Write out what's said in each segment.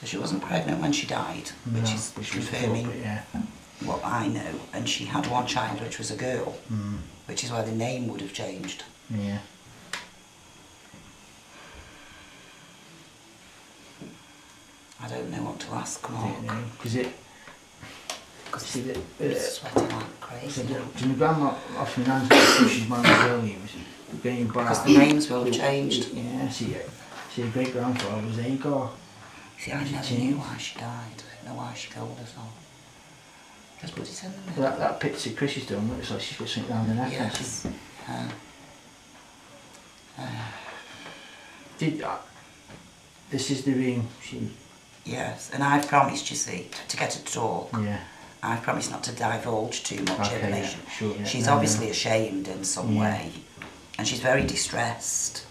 she wasn't pregnant when she died, which is confirming what I know. And she had one child, which was a girl, which is why the name would have changed. Yeah. I don't know what to ask Mark. Because it's sweating like crazy. So my grandma off my nan's house, she's my Williams, going back. Because the names will have changed. Yeah, see, her great grandfather was Agar. See, I never knew why she died. I don't know why she killed herself. Just put it in the middle. Well, that picture Chris has done looks like she's got something down the neck. Yes. This is the ring she... Yes, and I've promised, you see, to get her to talk. Yeah. I've promised not to divulge too much information. Yeah, sure, yeah. She's obviously ashamed in some way, and she's very distressed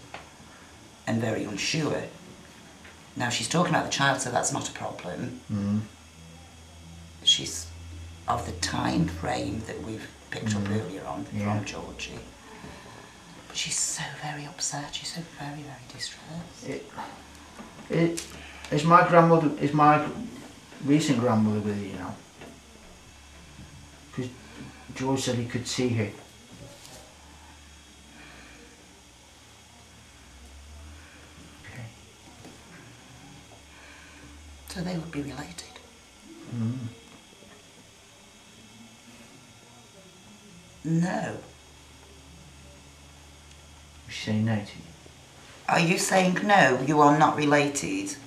and very unsure. Now, she's talking about the child, so that's not a problem. She's of the time frame that we've picked up earlier on from Georgie. But she's so very upset, she's so very, very distressed. Is my recent grandmother with you now? Because George said he could see her. Okay. So they would be related? No. Is she saying no to you? Are you saying no, you are not related?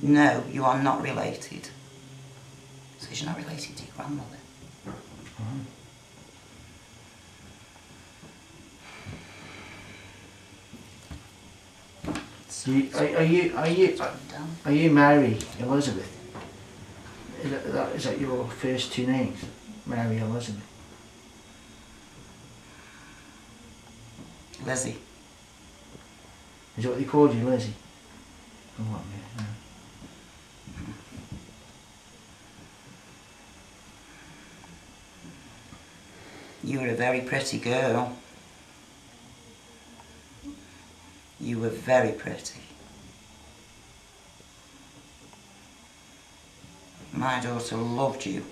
No, you are not related. So she's not related to your grandmother. Are you Mary Elizabeth? Is that your first two names? Mary Elizabeth? Lizzie. Is that what they called you, Lizzie? Oh, what, yeah. You were a very pretty girl. You were very pretty. My daughter loved you.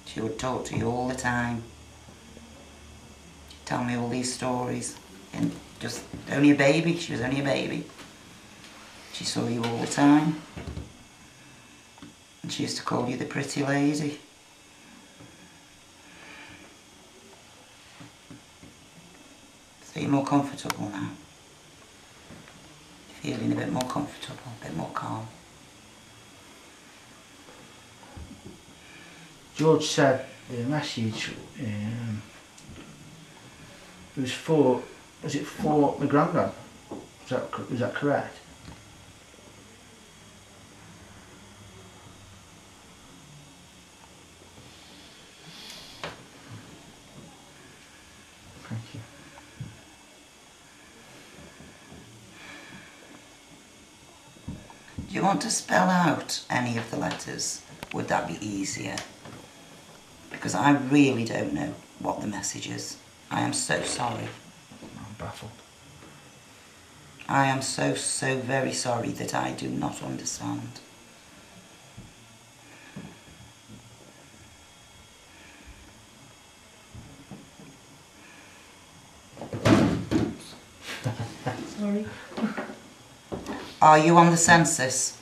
She would talk to you all the time. She'd tell me all these stories. And just only a baby, she was only a baby. She saw you all the time. And she used to call you the pretty lady. So you're more comfortable now. You're feeling a bit more comfortable, a bit more calm. George said the message was for my granddad? Was that correct? Thank you. Do you want to spell out any of the letters? Would that be easier? Because I really don't know what the message is. I am so sorry. I'm baffled. I am so very sorry that I do not understand. Sorry. Are you on the census?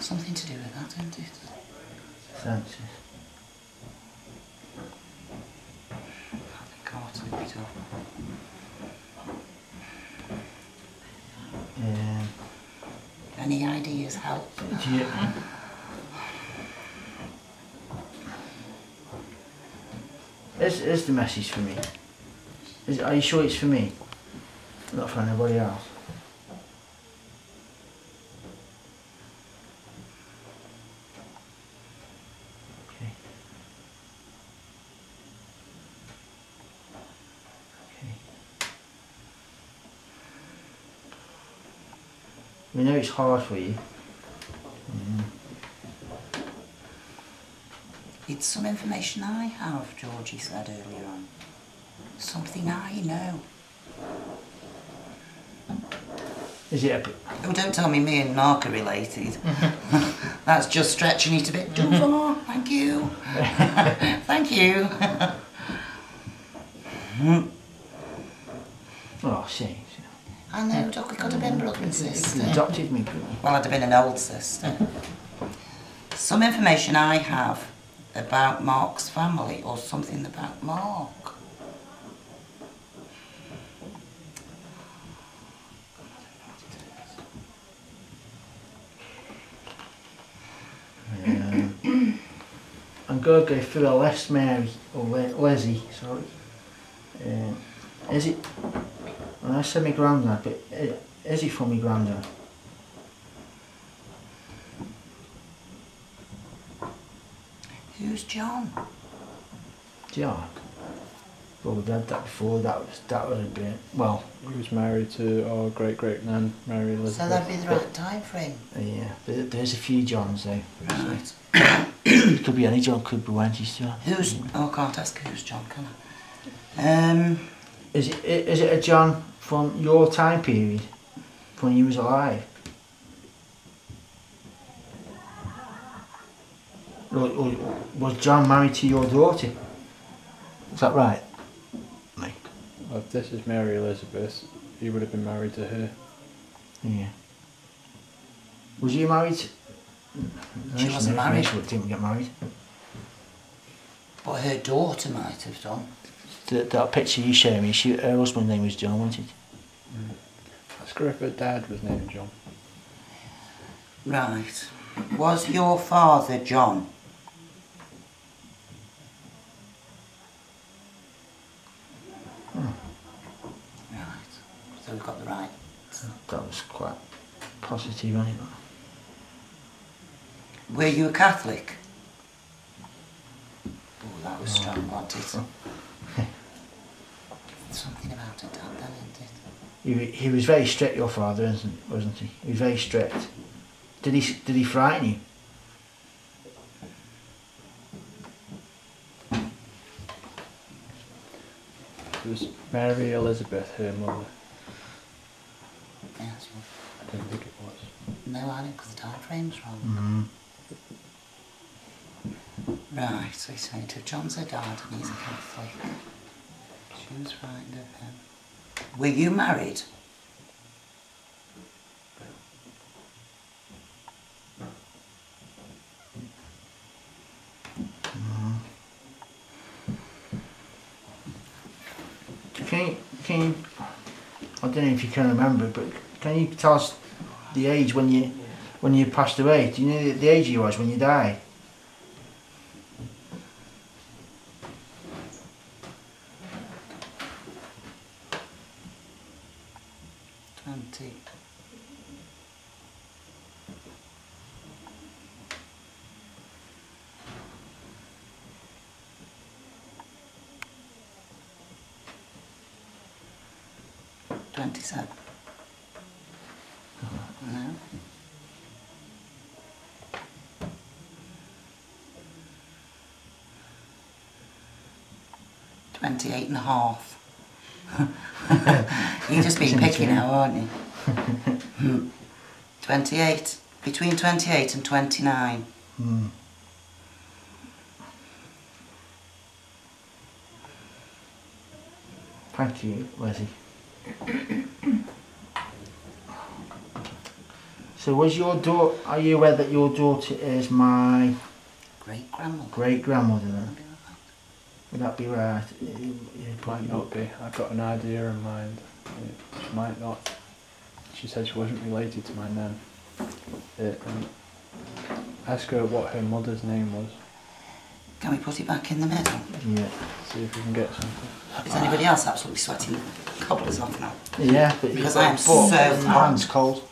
Something to do with that, isn't it? Census. I think I ought to look it up. Any ideas help? Yeah. Is the message for me? Are you sure it's for me? Not for anybody else? Okay. Okay. We know it's hard for you. It's some information I have, Georgie said earlier on. Something I know. Is it a... Oh, don't tell me and Mark are related. That's just stretching it a bit too far. Thank you. Thank you. Oh, see. I know, Doc, we could have been brother and sister. You adopted me. Well, I'd have been an old sister. Some information I have about Mark's family, or something about Mark. I'm going to go through a list, Mary, or Lizzie, sorry. Is it... Well, I said my granddad, but is he from my granddad? Who's John? John? Well, we had that before, that would have been... Well... He was married to our great-great-nan, Mary Elizabeth. So that'd be the right time frame. Yeah, there's a few Johns though. Right. It could be any John, could be Wendy's John. Who's... Oh, I can't ask who's John, can I? Is it a John from your time period? From when you was alive? Or was John married to your daughter? Is that right? Like. Well, if this is Mary Elizabeth, he would have been married to her. Yeah. Was you married? She wasn't married. She didn't get married. But her daughter might have done. That picture you showed me, her husband's name was John, wasn't it? Ask her if her dad was named John. Right. Was your father John? Right. So we've got the right. That was quite positive, wasn't it? Were you a Catholic? Oh, that was strong, wasn't it? Something about it, Dad, then, isn't it? He was very strict, your father, wasn't he? He was very strict. Did he frighten you? It was Mary Elizabeth, her mother. Yes. I don't think it was. No, I don't, because the time frame's wrong. Right, so he's saying to John's her dad and he's a Catholic. She was frightened of him. Were you married? Can you, I don't know if you can remember, but can you tell us the age when you passed away? Do you know the age you was when you died? $27. No. $28.5. You've just been picky now, aren't you? 28. Between 28 and 29. Thank you, Leslie. So was your daughter, are you aware that your daughter is my great-grandmother? Great-grandmother then? Would that be right? It might not be. I've got an idea in mind. She might not. She said she wasn't related to my nan. Ask her what her mother's name was. Can we put it back in the middle? Yeah. See if we can get something. Is anybody else absolutely sweating the cobblers off now? Yeah, but because I am so hot. My hand's cold.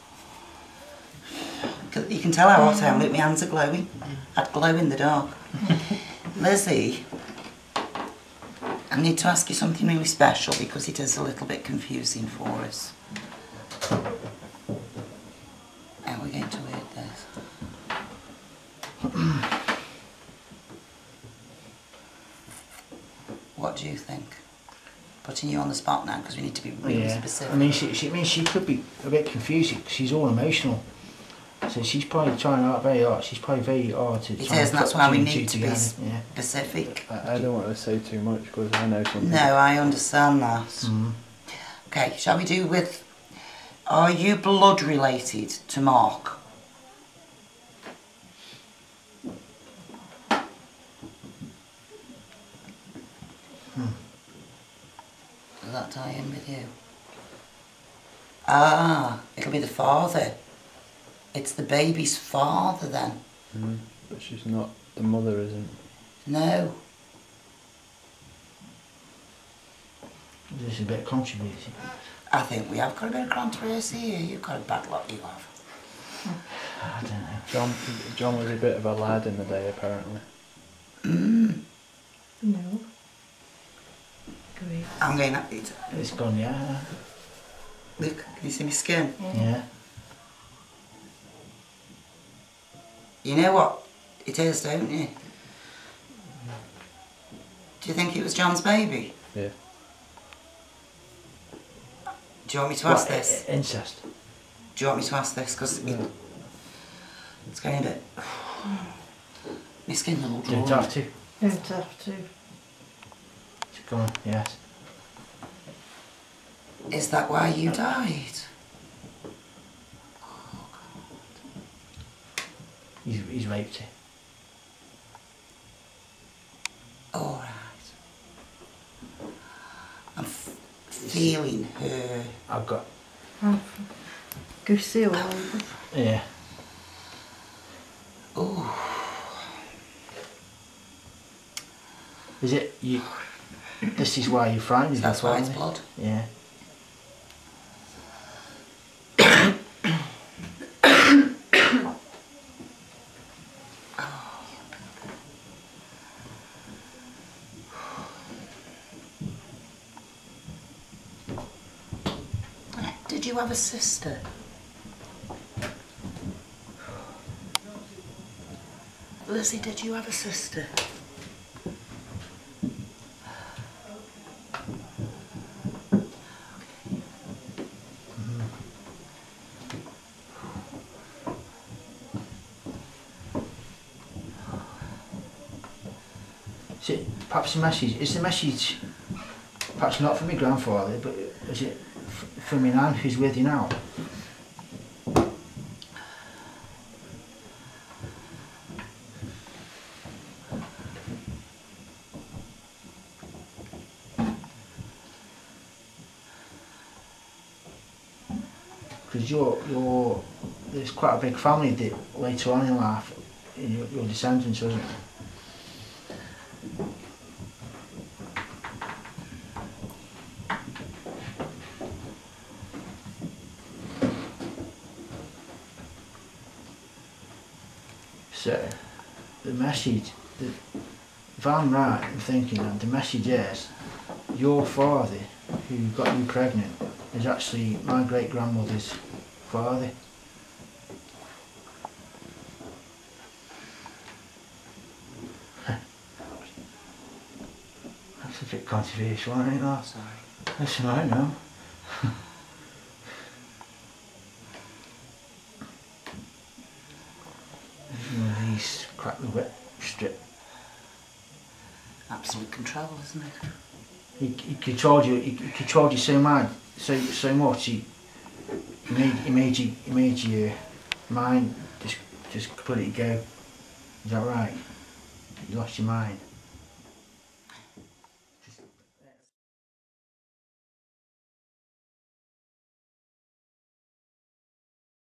You can tell how hot I am. Look, my hands are glowing. I'd glow in the dark. Lizzie, I need to ask you something really special because it is a little bit confusing for us. How are we going to word this? What do you think? putting you on the spot now because we need to be really specific. I mean, she could be a bit confused because she's all emotional. So she's probably trying out very hard. She's probably very hard to. It is, and that's why we need to be specific. I don't want to say too much because I know something. No, I understand that. Mm. Okay, shall we do with... Are you blood related to Mark? Does that tie in with you? Ah, it'll be the father. It's the baby's father then. But she's not, the mother isn't. No. This is a bit of controversy. I think we have got a bit of controversy here. You've got a bad luck, you have. I don't know. John was a bit of a lad in the day, apparently. No. Great. I'm going that bit. It's gone, yeah. Look, can you see my skin? Yeah. You know what it is, don't you? Do you think it was John's baby? Yeah. Do you want me to ask this? Incest. Do you want me to ask this? Because it's going a bit... My skin's a little Don't drawn. have to. Don't have to. It's gone, yes. Is that why you died? He's raped her. All right. I'm feeling her. I've got... Go see all. Yeah. Oh. Is it you? This is why you're frightened. Is That's your why it's family? blood. Yeah. Did you have a sister? Lizzie, did you have a sister? Is it perhaps the message? Is the message perhaps not from my grandfather, but is it from my nan who's with you now? Because there's quite a big family that later on in life, in your descendants, wasn't it? So, the message, if I'm right in thinking that the message is, your father, who got you pregnant, is actually my great-grandmother's father. That's a bit controversial, ain't that? Sorry. Listen, I know. One of these crack the whip strip. Absolute control, isn't it? He controlled you. He controlled you so mad, so much. He made your mind just completely go. Is that right? You lost your mind.